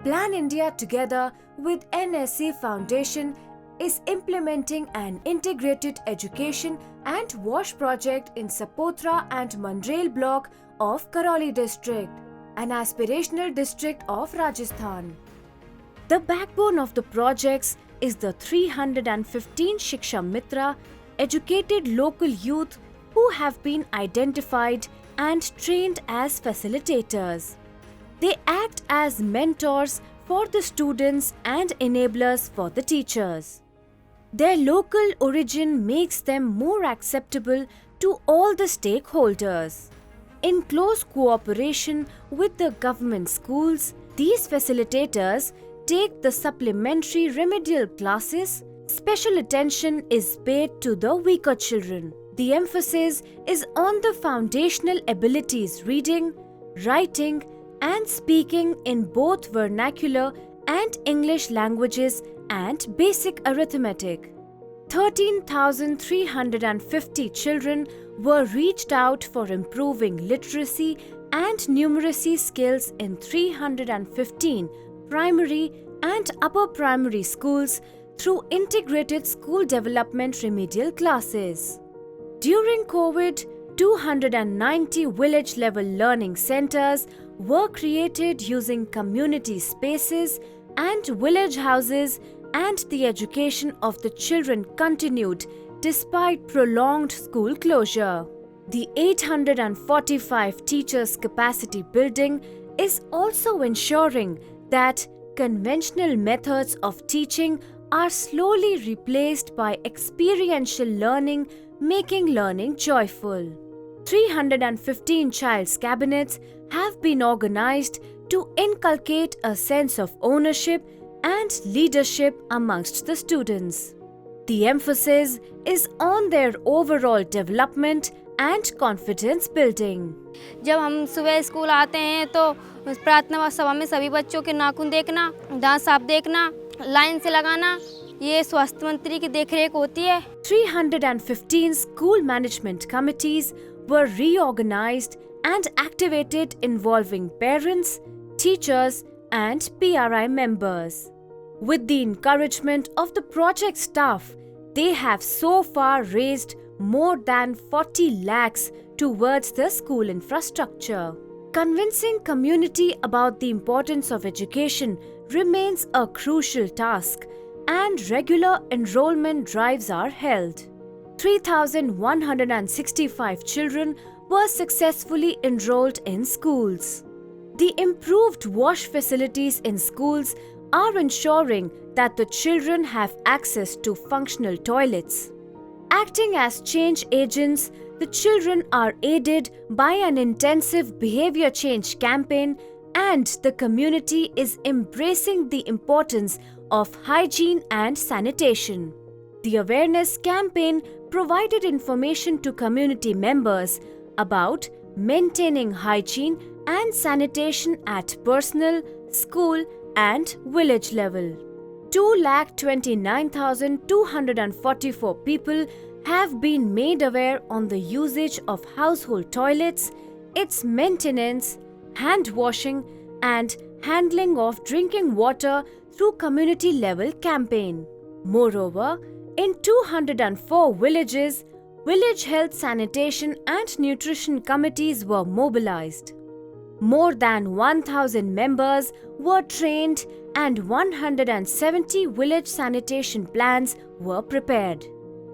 Plan India, together with NSC Foundation, is implementing an integrated education and wash project in Sapotra and Mandrel block of Karoli district, an aspirational district of Rajasthan. The backbone of the projects is the 315 Shiksha Mitra, educated local youth who have been identified and trained as facilitators. They act as mentors for the students and enablers for the teachers. Their local origin makes them more acceptable to all the stakeholders. In close cooperation with the government schools, these facilitators take the supplementary remedial classes. Special attention is paid to the weaker children. The emphasis is on the foundational abilities reading, writing, and speaking in both vernacular and English languages and basic arithmetic. 13,350 children were reached out for improving literacy and numeracy skills in 315 primary and upper primary schools through integrated school development remedial classes. During COVID, 290 village-level learning centers were created using community spaces and village houses, and the education of the children continued despite prolonged school closure. The 845 teachers' capacity building is also ensuring that conventional methods of teaching are slowly replaced by experiential learning, making learning joyful. 315 child's cabinets have been organized to inculcate a sense of ownership and leadership amongst the students. The emphasis is on their overall development and confidence building. जब हम सुबह school आते हैं तो प्रार्थना सभा में सभी बच्चों के नाखून देखना, दांत साफ देखना, लाइन से लगाना, ये स्वास्थ्य मंत्री की देखरेख होती है. 315 school management committees were reorganized and activated involving parents, teachers, and PRI members. With the encouragement of the project staff, they have so far raised more than 40 lakhs towards the school infrastructure. Convincing community about the importance of education remains a crucial task, and regular enrollment drives are held. 3,165 children were successfully enrolled in schools. The improved wash facilities in schools are ensuring that the children have access to functional toilets. Acting as change agents, the children are aided by an intensive behavior change campaign, and the community is embracing the importance of hygiene and sanitation. The awareness campaign provided information to community members about maintaining hygiene and sanitation at personal, school, and village level. 2,29,244 people have been made aware on the usage of household toilets, its maintenance, hand washing, and handling of drinking water through community level campaign. Moreover, in 204 villages, village health, sanitation, and nutrition committees were mobilized. More than 1,000 members were trained and 170 village sanitation plans were prepared.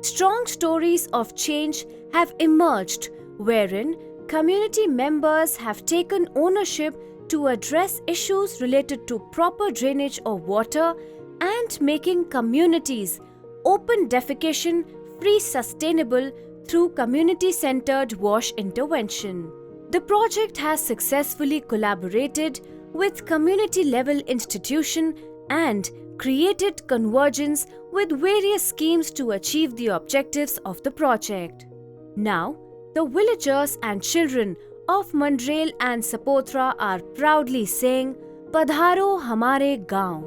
Strong stories of change have emerged wherein community members have taken ownership to address issues related to proper drainage of water and making communities open defecation free sustainable through community-centered wash intervention. The project has successfully collaborated with community-level institution and created convergence with various schemes to achieve the objectives of the project. Now, the villagers and children of Mandrel and Sapotra are proudly saying, "Padharo hamare gaon."